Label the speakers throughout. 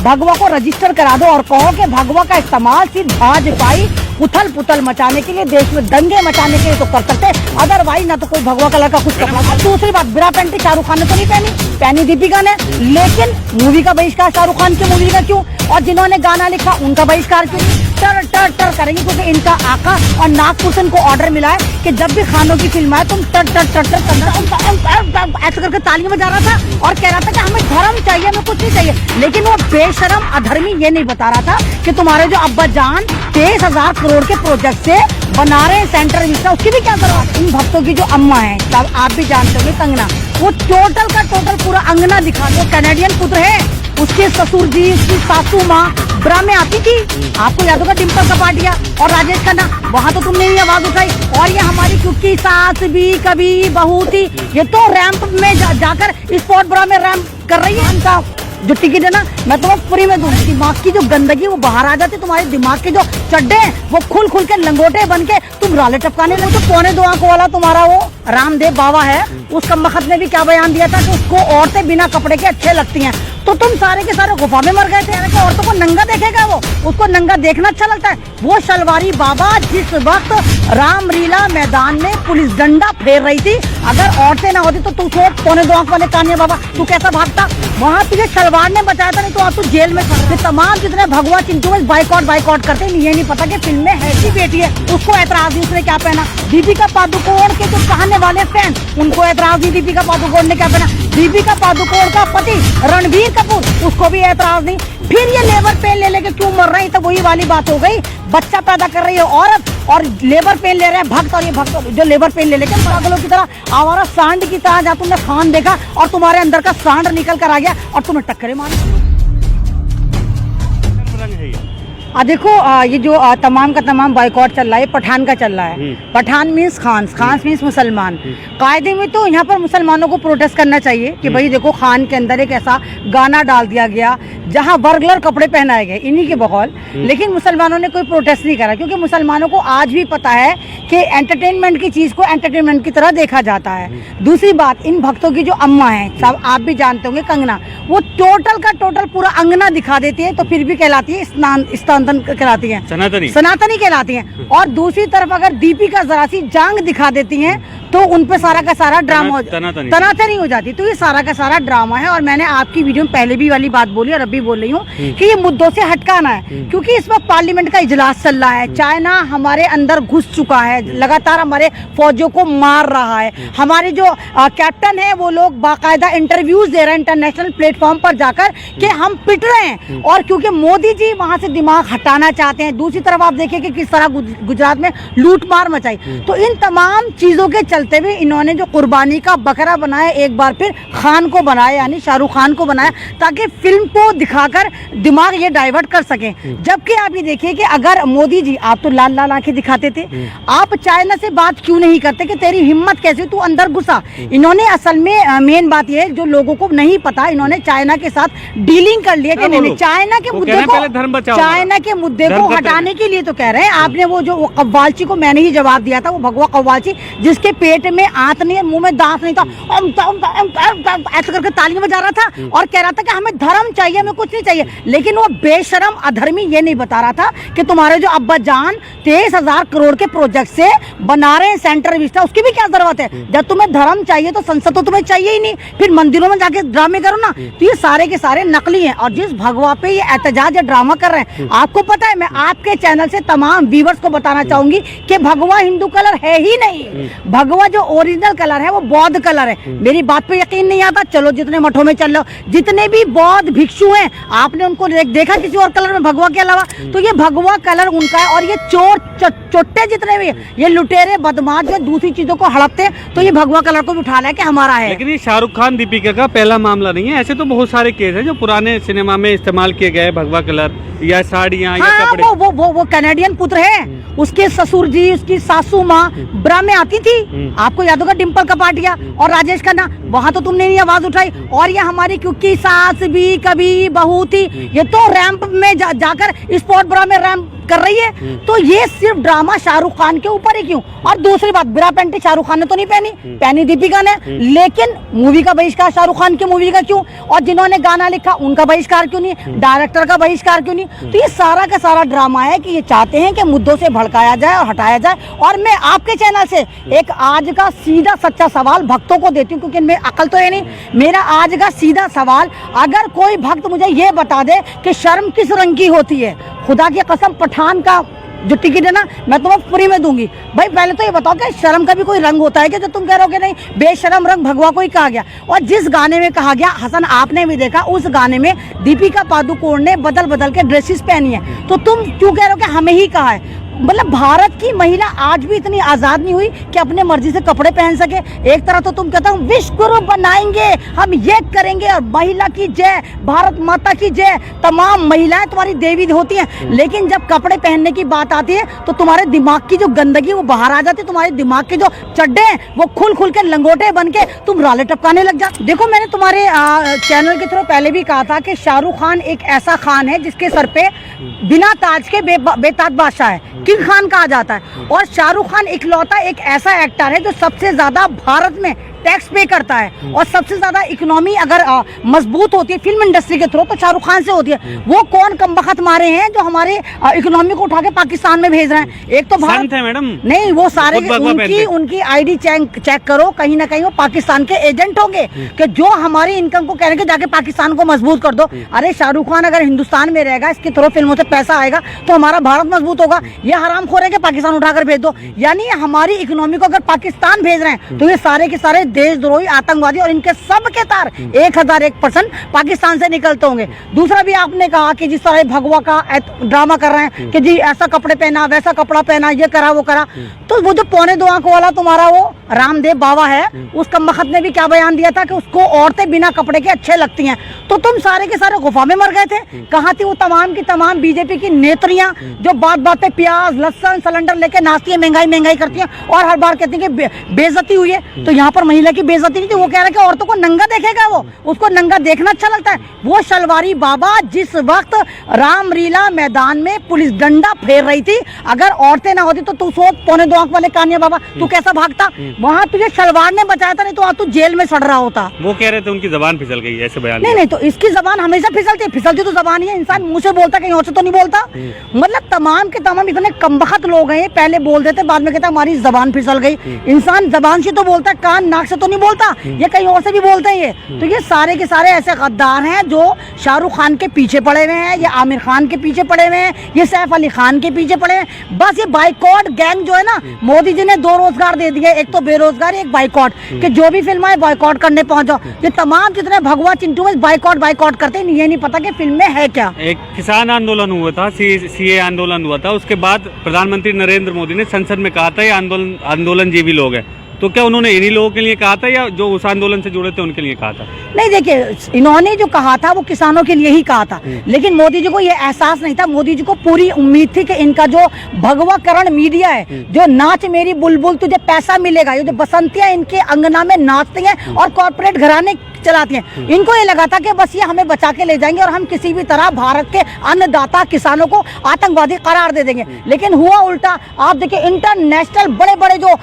Speaker 1: भगवा को रजिस्टर करा दो और कहो कि भगवा का इस्तेमाल सिर्फ भाजपाई उथल पुथल मचाने के लिए, देश में दंगे मचाने के लिए तो कर सकते, अदरवाइज ना तो कोई भगवा कलर का कुछ कपड़ा। दूसरी बात, बिना पैंटी शाहरुख खान ने तो नहीं पहनी दीपिका ने, लेकिन मूवी का बहिष्कार शाहरुख खान की मूवी का क्यों, और जिन्होंने गाना लिखा उनका बहिष्कार क्यों? टर टर टर करेंगे क्योंकि इनका आका और नागभूषण को ऑर्डर मिला है कि जब भी खानों की फिल्म आए तुम टर टर टर टर करना, ऐसे करके तालियां बजा रहा था और कह रहा था कि हमें धर्म चाहिए, हमें कुछ नहीं चाहिए। लेकिन वो बेशरम अधर्मी ये नहीं बता रहा था कि तुम्हारे जो अब्बा जान 23,000 करोड़ के प्रोजेक्ट से बना रहे हैं सेंट्रल विस्टा, उसकी भी क्या जरूरत। इन भक्तों की जो अम्मा है, तब आप भी जानते होंगे कंगना, वो टोटल का टोटल पूरा अंगना दिखा दो। कैनेडियन पुत्र है, उसके ससुर जी, उसकी सासू माँ ब्रा में आती थी, आपको याद होगा डिम्पल कपाड़िया और राजेश खन्ना, वहाँ तो तुमने ही आवाज उठाई। और ये हमारी क्योंकि सास भी कभी बहू थी, ये तो रैंप में जाकर स्पॉट ब्रा में रैंप कर रही है। इनका जो टिकट है ना, मैं तुम्हें फ्री में दूंगी। दिमाग की जो गंदगी वो बाहर आ जाती, तुम्हारे दिमाग के जो चड्डे हैं वो खुल खुल के लंगोटे बन के तुम राले टपकाने लगे। तो 2.25 आंखों वाला तुम्हारा वो रामदेव बाबा है, उस कमबख्त ने भी क्या बयान दिया था कि उसको औरतें बिना कपड़े के अच्छे लगती हैं। तो तुम सारे के सारे गुफा में मर गए थे कि औरतों को नंगा देखेगा, वो उसको नंगा देखना अच्छा लगता है। वो शलवारी बाबा जिस वक्त रामलीला मैदान में पुलिस डंडा फेर रही थी, अगर औरतें ना होती तो तू 2.25 आंख वाले कान्या बाबा तू कैसा भागता? वहाँ तुझे शलवार ने बचाया था, नहीं तो आप तो जेल में खड़े। तमाम जितने भगवा चिंटू बाइकआउट करते, ये नहीं पता कि फिल्म में ऐसी बेटी है, उसको एतराज नहीं उसने क्या पहना। दीपिका पादुकोण के जो चाहने वाले फैन, उनको एतराज नहीं दीपिका पादुकोण ने क्या पहना। दीपिका पादुकोण का पति रणबीर कपूर, उसको भी एतराज नहीं। फिर ये लेबर पेन ले लेके क्यों मर रही? तो वही वाली बात हो गई, बच्चा पैदा कर रही है औरत और लेबर पेन ले रहे हैं भक्त, और ये भक्त जो लेबर पेन ले लेके पागलों की तरह आवारा सांड की तरह, जहाँ तुमने खान देखा और तुम्हारे अंदर का सांड निकल कर आ गया और तुम्हें टक्करे मारी। देखो ये जो तमाम का तमाम बाइकआउट चल रहा है, पठान का चल रहा है। पठान मीन्स खान मीन्स मुसलमान। कायदे में तो यहाँ पर मुसलमानों को प्रोटेस्ट करना चाहिए कि भाई देखो, खान के अंदर एक ऐसा गाना डाल दिया गया जहाँ बर्गलर कपड़े पहनाए गए इन्हीं के बकौल, लेकिन मुसलमानों ने कोई प्रोटेस्ट नहीं करा, क्योंकि मुसलमानों को आज भी पता है कि एंटरटेनमेंट की चीज़ को एंटरटेनमेंट की तरह देखा जाता है। दूसरी बात, इन भक्तों की जो अम्मा है, सब आप भी जानते होंगे कंगना, वो टोटल का टोटल पूरा अंगना दिखा देती है, तो फिर भी कहलाती है कहलाती हैं, सनातनी कहलाती हैं। और दूसरी तरफ अगर दीपिका जरा सी जांग दिखा देती हैं तो उन पे सारा का सारा ड्रामा तनातनी हो जाती। तो ये सारा का सारा ड्रामा है। और मैंने आपकी वीडियो में पहले भी वाली बात बोली और अब भी बोल रही हूँ कि ये मुद्दों से हटकाना है, क्योंकि इस वक्त पार्लियामेंट का इजलास चल रहा है। चाइना हमारे अंदर घुस चुका है, लगातार हमारे फौजियों को मार रहा है। हमारे जो कैप्टन है वो लोग बाकायदा इंटरव्यूज दे रहे हैं इंटरनेशनल प्लेटफॉर्म पर जाकर कि हम पिट रहे हैं, और क्योंकि मोदी जी वहां से दिमाग हटाना चाहते हैं। दूसरी तरफ आप देखिए कि किस तरह गुजरात में लूट मार मचाई। तो इन तमाम चीजों के चलते हुए इन्होंने जो कुर्बानी का बकरा बनाया, एक बार फिर खान को बनाया, यानी शाहरुख खान को बनाया, ताकि फिल्म को दिखाकर दिमाग ये डाइवर्ट कर सके। जबकि आप ये देखिए कि अगर मोदी जी, आप तो लाल लाल आंखें दिखाते थे, आप चाइना से बात क्यों नहीं करते कि तेरी हिम्मत कैसे, तू अंदर घुसा। इन्होंने असल में मेन बात ये जो लोगों को नहीं पता, इन्होंने चाइना के साथ डीलिंग कर लिया कि नहीं, चाइना के मुद्दे को हटाने के लिए तो कह रहे हैं। आपने वो जो कव्वालची को मैंने ही जवाब दिया था, वो भगवा कव्वालची जिसके पेट में आंत नहीं है, मुंह में दांत नहीं था, ऐसे करके तालियां बजा रहा था और कह रहा था कि हमें धर्म चाहिए, हमें कुछ नहीं चाहिए। लेकिन वो बेशरम अधर्मी ये नहीं बता रहा था कि तुम्हारे जो अब्बा जान 23,000 करोड़ के प्रोजेक्ट से बना रहे हैं सेंट्रल विस्टा, उसकी भी क्या जरूरत है? जब तुम्हें धर्म चाहिए तो संसद तो तुम्हें चाहिए ही नहीं, फिर मंदिरों में जाके ड्रामे करो ना। तो ये सारे के सारे नकली हैं, और जिस भगवा पे ये एहतजाज या ड्रामा कर रहे हैं, आपको पता है, मैं आपके चैनल से तमाम व्यूवर्स को बताना चाहूंगी कि भगवा हिंदू कलर है ही नहीं। भगवा जो ओरिजिनल कलर है वो बौद्ध कलर है। मेरी बात पे यकीन नहीं आता, चलो जितने मठों में चल लो, जितने भी बौद्ध भिक्षु हैं, आपने उनको देखा किसी और कलर में भगवा के अलावा? तो ये भगवा कलर उनका है। और ये चोर चोट्टे जितने भी, ये लुटेरे बदमाश जो दूसरी चीजों को हड़पते हैं, तो ये भगवा कलर को भी उठा रहा है कि हमारा है।
Speaker 2: लेकिन ये शाहरुख खान दीपिका का पहला मामला नहीं है, ऐसे तो बहुत सारे केस हैं जो पुराने सिनेमा में इस्तेमाल किए गए, भगवा कलर या साड़ियाँ या कपड़े।
Speaker 1: वो कैनेडियन पुत्र है, उसके ससुर जी, उसकी सासू माँ ब्रा में आती थी, आपको याद होगा डिम्पल कपाड़िया और राजेश खन्ना, वहाँ तो तुमने नहीं आवाज उठाई। और ये हमारी क्योंकि सास भी कभी बहू थी, ये तो रैंप में जाकर स्पॉट ब्रा में रैंप बात कर रही है, तो ये सिर्फ ड्रामा शाहरुख खान के ऊपर ही क्यों? और दूसरी बात, बिना पैंटी शाहरुख खान ने तो नहीं पहनी, पहनी दीपिका ने, लेकिन मूवी का बहिष्कार शाहरुख खान की मूवी का क्यों? और जिन्होंने गाना लिखा उनका बहिष्कार क्यों नहीं? डायरेक्टर का बहिष्कार क्यों नहीं? तो ये सारा का सारा ड्रामा है कि ये चाहते हैं कि मुद्दों से भड़काया जाए और हटाया जाए। और मैं आपके चैनल से एक आज का सीधा सच्चा सवाल भक्तों को देती हूँ, क्योंकि इनमें अकल तो है नहीं। मेरा आज का सीधा सवाल, अगर कोई भक्त मुझे ये बता दे कि शर्म किस रंग की होती है, खुदा की कसम पठान का जो टिकट है ना मैं तुम्हें फ्री में दूंगी। भाई पहले तो ये बताओ कि शर्म का भी कोई रंग होता है कि जो तुम कह रहे हो कि नहीं बेशरम रंग भगवा को ही कहा गया। और जिस गाने में कहा गया, हसन आपने भी देखा, उस गाने में दीपिका पादुकोण ने बदल बदल के ड्रेसेस पहनी है, तो तुम क्यों कह रहे हो कि हमें ही कहा है? मतलब भारत की महिला आज भी इतनी आजाद नहीं हुई कि अपने मर्जी से कपड़े पहन सके। एक तरह तो तुम कहते हो विश्व गुरु बनाएंगे, हम ये करेंगे, और महिला की जय, भारत माता की जय, तमाम महिलाएं तुम्हारी देवी होती हैं, लेकिन जब कपड़े पहनने की बात आती है तो तुम्हारे दिमाग की जो गंदगी वो बाहर आ जाती है, तुम्हारे दिमाग के जो चड्डे हैं वो खुल खुल के लंगोटे बन के तुम राले टपकाने लग जाते। देखो मैंने तुम्हारे चैनल के थ्रू पहले भी कहा था कि शाहरुख खान एक ऐसा खान है जिसके सर पे बिना ताज के बेताज बादशाह है, किंग खान कहा जाता है। और शाहरुख खान इकलौता एक ऐसा एक्टर है जो सबसे ज्यादा भारत में टैक्स पे करता है, और सबसे ज्यादा इकोनॉमी अगर मजबूत होती है फिल्म इंडस्ट्री के थ्रू तो शाहरुख खान से होती है। वो कौन कमबख्त मारे हैं जो हमारे इकोनॉमी को उठा के पाकिस्तान में भेज रहे हैं? एक तो भारत
Speaker 2: है मैडम,
Speaker 1: नहीं वो सारे उनकी आईडी चेक करो, कहीं ना कहीं वो पाकिस्तान के एजेंट होंगे कि जो हमारी इनकम को कह रहे जाके पाकिस्तान को मजबूत कर दो। अरे शाहरुख खान अगर हिंदुस्तान में रहेगा, इसके थ्रू फिल्मों से पैसा आएगा तो हमारा भारत मजबूत होगा। ये हराम खोर है कि पाकिस्तान उठाकर भेज दो, यानी हमारी इकोनॉमी को अगर पाकिस्तान भेज रहे हैं तो ये सारे के सारे देशद्रोही आतंकवादी, और इनके सब के तार 1001% पाकिस्तान से निकलते होंगे। दूसरा भी आपने कहा कि जिस तरह भगवा का ड्रामा कर रहे हैं कि जी ऐसा कपड़े पहना, वैसा कपड़ा पहना, ये करा वो करा, तो वो जो 2.25 आंखों वाला तुम्हारा वो रामदेव बाबा है, उस कमबख्त ने भी क्या बयान दिया था कि उसको औरतें बिना कपड़े के अच्छे लगती हैं। तो तुम सारे के सारे गुफा में मर गए थे। कहाँ थी वो तमाम की तमाम बीजेपी की नेत्रियां जो बात बात पे प्याज लहसुन सिलेंडर लेके नाचती है, महंगाई करती है, और हर बार कहती है कि बेइज्जती हुई है। तो यहाँ पर महिला की बेइज्जती नहीं थी, वो कह रहा है कि औरतों को नंगा देखेगा, वो उसको नंगा देखना अच्छा लगता है। वो शलवारी बाबा जिस वक्त रामलीला मैदान में पुलिस डंडा फेर रही थी, अगर औरतें ना होती तो तू सोच 2.25 आंख वाले कानिया बाबा तू कैसा भागता? वहाँ तुझे शलवार ने बचाया था, नहीं तो आज तू जेल में सड़ रहा होता।
Speaker 2: वो कह रहे थे उनकी जबान फिसल गई, ऐसे बयान
Speaker 1: नहीं तो इसकी जबान हमेशा फिसलती तो जबान ही है, इंसान मुंह से बोलता कहीं और से तो नहीं बोलता। मतलब तमाम के तमाम इतने कमबख्त लोग हैं, पहले बोल देते बाद में कहता हमारी जबान फिसल गई। इंसान जबान से तो बोलता, कान नाक से तो नहीं बोलता, ये कहीं और से भी बोलते हैं। ये तो ये सारे के सारे ऐसे गद्दार हैं जो शाहरुख खान के पीछे पड़े हुए हैं, या आमिर खान के पीछे पड़े हुए हैं, ये सैफ अली खान के पीछे पड़े हैं। बस ये बाइकॉट गैंग जो है ना, मोदी जी ने 2 रोजगार दे दिए, एक तो बेरोजगारी, एक बाइकॉट, कि जो भी फिल्म आए बाइकॉट करने पहुंच जाओ। ये तमाम जितने भगवा चिंटू में बाइकॉट करते हैं, ये नहीं पता कि फिल्म में है क्या।
Speaker 2: एक किसान आंदोलन हुआ था, सीए आंदोलन हुआ था, उसके बाद प्रधानमंत्री नरेंद्र मोदी ने संसद में कहा था ये आंदोलनजीवी लोग हैं, तो क्या उन्होंने इन्हीं लोगों के लिए कहा था या जो उस आंदोलन से जुड़े थे उनके लिए कहा था?
Speaker 1: नहीं देखिए, इन्होंने जो कहा था वो किसानों के लिए ही कहा था, लेकिन मोदी जी को ये एहसास नहीं था। मोदी जी को पूरी उम्मीद थी कि इनका जो भगवाकरण मीडिया है, जो नाच मेरी बुलबुल तुझे पैसा मिलेगा, ये जो बसंतियां इनके अंगना में नाचती हैं और कॉर्पोरेट घराने चलाती हैं, इनको ये लगा था कि बस ये हमें बचा के ले जाएंगे और हम किसी भी तरह भारत के अन्नदाता किसानों को आतंकवादी करार दे देंगे। लेकिन हुआ उल्टा। आप देखिए इंटरनेशनल बड़े बड़े जो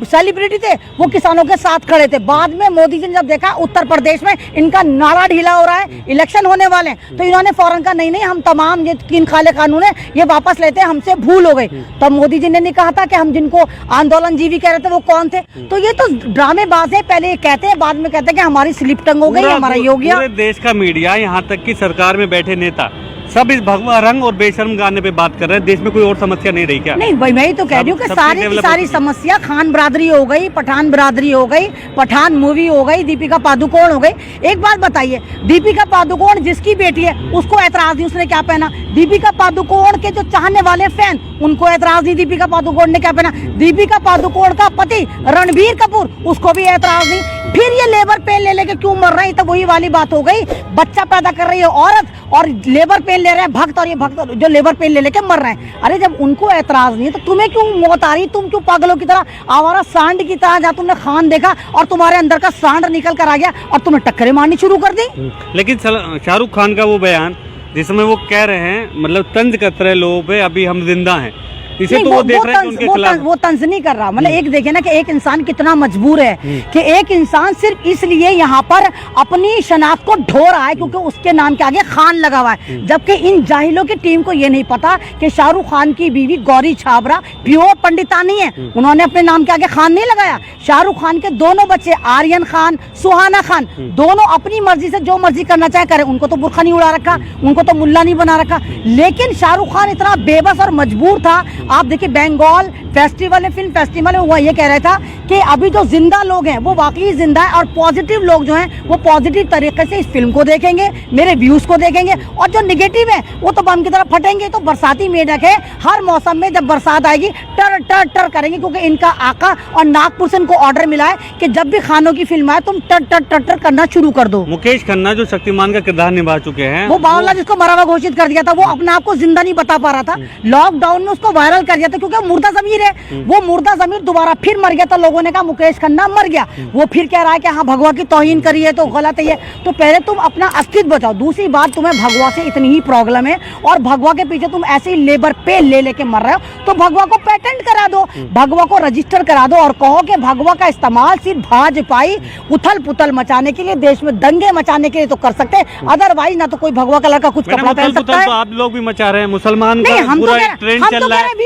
Speaker 1: सेलिब्रिटी थे वो किसानों के साथ खड़े थे। बाद में मोदी जी ने जब देखा उत्तर प्रदेश में इनका नारा ढीला हो रहा है, इलेक्शन होने वाले हैं, तो इन्होंने फौरन कहा नहीं हम तमाम ये 3 काले कानून है ये वापस लेते हैं, हमसे भूल हो गई। तब मोदी जी ने नहीं कहा था कि हम जिनको आंदोलनजीवी कह रहे थे वो कौन थे। तो ये तो ड्रामेबाज है, पहले ये कहते हैं बाद में कहते हैं कि हमारी स्लिप टंग हो गई, हमारा ये हो गया।
Speaker 2: पूरे देश का मीडिया, यहाँ तक कि सरकार में बैठे नेता सब इस भगवा रंग और बेशर्म गाने पे बात कर रहे हैं। देश में कोई और समस्या नहीं रही क्या?
Speaker 1: नहीं भाई, मैं ही तो कह रही हूँ कि सारी की सारी समस्या खान बरादरी हो गई, पठान बरादरी हो गई, पठान मूवी हो गई, दीपिका पादुकोण हो गई। एक बात बताइए, दीपिका पादुकोण जिसकी बेटी है उसको ऐतराज नहीं, उसने क्या पहना? दीपिका पादुकोण के जो चाहने वाले फैन उनको ऐतराज नहीं दीपिका पादुकोण ने क्या पहना। दीपिका पादुकोण का पति रणबीर कपूर उसको भी ऐतराज नहीं। फिर ये लेबर पेन ले लेके क्यों मर रहे हैं? तो वही वाली बात हो गई, बच्चा पैदा कर रही है औरत और लेबर पेन ले रहे हैं भक्त, और ये भक्त जो लेबर पेन ले लेके मर रहे हैं। अरे जब उनको ऐतराज नहीं है तो तुम्हें क्यों मौत आ रही? तुम क्यों पागलों की तरह आवारा सांड की तरह, जहाँ तुमने खान देखा और तुम्हारे अंदर का सांड निकल कर आ गया और तुम्हें टक्करें मारनी शुरू कर दी।
Speaker 2: लेकिन शाहरुख खान का वो बयान जिसमें वो कह रहे हैं मतलब तंज कतर है लोगों पे, अभी हम जिंदा हैं, इसे
Speaker 1: नहीं,
Speaker 2: तो वो देख रहे हैं कि उनके खिलाफ
Speaker 1: वो तंज नहीं कर रहा। मतलब एक देखिए ना कि एक इंसान कितना मजबूर है कि एक इंसान सिर्फ इसलिए यहाँ पर अपनी शनाख्त को ढो रहा है क्योंकि उसके नाम के आगे खान लगा हुआ है, जबकि इन जाहिलों की टीम को ये नहीं पता कि शाहरुख खान की बीवी गौरी छाबरा प्योर पंडितानी है, उन्होंने अपने नाम के आगे खान नहीं लगाया। शाहरुख खान के दोनों बच्चे आर्यन खान, सुहाना खान, दोनों अपनी मर्जी से जो मर्जी करना चाहे करे, उनको तो बुर्खा नहीं उड़ा रखा, उनको तो मुल्ला नहीं बना रखा। लेकिन शाहरुख खान इतना बेबस और मजबूर था। आप देखिए बंगाल फेस्टिवल है, फिल्म फेस्टिवल है, वो ये कह रहा था कि अभी जो जिंदा लोग हैं वो वाकई जिंदा है और पॉजिटिव लोग जो हैं वो पॉजिटिव तरीके से इस फिल्म को देखेंगे, मेरे व्यूज को देखेंगे, और जो निगेटिव है वो तो बम की तरफ फटेंगे। तो बरसाती मेढक है, हर मौसम में जब बरसात आएगी टर टर टर करेंगे, क्योंकि इनका आका और नागपुर से इनको ऑर्डर मिला है कि जब भी खानों की फिल्म आए तुम टर टर टर टर करना शुरू कर दो।
Speaker 2: मुकेश खन्ना जो शक्तिमान का किरदार निभा चुके हैं,
Speaker 1: वो बावला जिसको मरा हुआ घोषित कर दिया था, वो अपने आप को जिंदा नहीं बता पा रहा था, लॉकडाउन में उसको वायरल कर दिया था क्योंकि मुर्दा जमीर है। वो मुर्दा जमीर दोबारा फिर मर गया, तो लोगों ने कहा मुकेश खन्ना मर गया। वो फिर कह रहा है कि हाँ भगवा की तौहीन करी है तो गलत है ये। तो पहले तुम अपना अस्तित्व बचाओ। दूसरी बात, तुम्हें भगवा से इतनी ही प्रॉब्लम है और भगवा के पीछे तुम ऐसे ही लेबर पे ले लेके मर रहे हो, तो भगवा को पेटेंट करा दो, भगवा को रजिस्टर करा दो और कहो कि भगवा का इस्तेमाल सिर्फ भाजपाई उथल पुथल मचाने के लिए, देश में दंगे मचाने के लिए तो कर सकते हैं, अदरवाइज ना तो कोई भगवा कलर का कुछ कपड़ा पहन सकता है।
Speaker 2: तो आप लोग भी मचा रहे हैं, मुसलमान का
Speaker 1: हम
Speaker 2: पूरा
Speaker 1: तो
Speaker 2: ट्रेंड चल रहा है।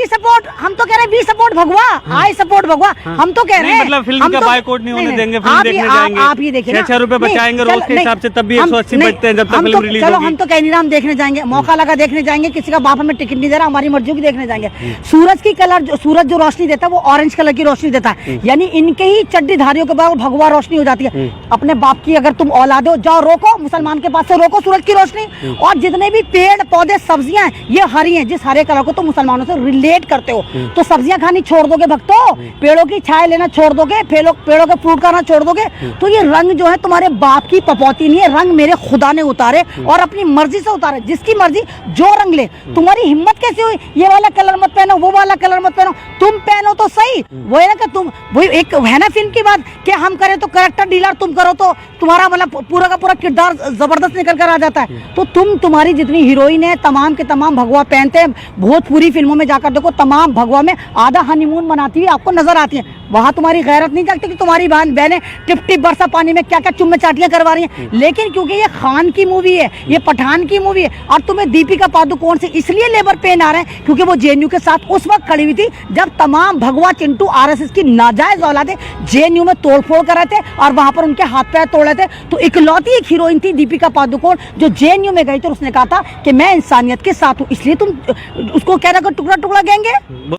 Speaker 1: हम तो कह रहे हैं वी सपोर्ट भगवा, आई सपोर्ट भगवा। हम तो कह रहे हैं
Speaker 2: मतलब फिल्म का बायकॉट नहीं होने देंगे, फिल्म देखने जाएंगे,
Speaker 1: आप ये देखिए
Speaker 2: 6 रुपए बचाएंगे रोज के हिसाब से, तब भी 180 बचते हैं जब तक फिल्म रिलीज होगी।
Speaker 1: हम तो कह नहीं रहा हम देखने जाएंगे, मौका लगा देखने जाएंगे, किसी का बाप हमें टिकट नहीं दे रहा, हमारी मर्जी की देखने जाएंगे। सूरज की कलर, सूरज जो रोशनी देता है वो ऑरेंज कलर की रोशनी देता है, यानी इनके ही चड्डीधारियों के बाद भगवा रोशनी हो जाती है। अपने बाप की अगर तुम औलाद हो, जाओ रोको, मुसलमान के पास से रोको सूरज की रोशनी। और जितने भी पेड़ पौधे सब्जियां हैं ये हरी हैं, जिस हरे कलर को तुम मुसलमानों से रिलेट करते हो, तो सब्जियां खानी छोड़ दोगे भक्तों, पेड़ों की छाया लेना छोड़ दोगे, पेड़ों के फ्रूट खाना छोड़ दोगे, तो ये रंग जो है तुम्हारे बाप की पपौती नहीं है, रंग मेरे खुदा ने उतारे और अपनी मर्जी से उतारे, जिसकी मर्जी जो रंग ले। तुम्हारी हिम्मत कैसे हुई, ये वाला कलर मत पहनो, वो वाला कलर मत पहनो, तुम पहनो तो सही। वो है ना कि तुम, वही एक है ना फिल्म की बात कि हम करें तो कैरेक्टर डीलर, तुम करो तो तुम्हारा मतलब पूरा का पूरा किरदार जबरदस्त निकल कर आ जाता है। तो तुम्हारी जितनी हीरोइन है तमाम के तमाम भगवा पहनते हैं, भोजपुरी फिल्मों में जाकर देखो तमाम भगवा में आधा हनीमून मनाती हुई आपको नजर आती है। वहां तुम्हारी गैरत नहीं जागती कि तुम्हारी बहनें टिप टिप बरसा पानी में क्या क्या चुम्मे चाटियां करवा रही हैं। लेकिन क्योंकि ये खान की मूवी है, ये पठान की मूवी है, और तुम्हें दीपिका पादुकोण से इसलिए लेबर पेन आ रहे हैं क्योंकि वो जेएनयू के साथ उस वक्त खड़ी हुई थी जब तमाम भगवा चिंटू आरएसएस की नाजायज औलादे जेएनयू में तोड़फोड़ कर रहे थे और वहां पर उनके हाथ पैर तोड़ रहे थे। तो इकलौती एक हीरोइन थी दीपिका पादुकोण जो जेएनयू में गई थी और उसने कहा था कि मैं इंसानियत के साथ हूँ, इसलिए तुम उसको कह रहे हो टुकड़ा टुकड़ा गैंग है।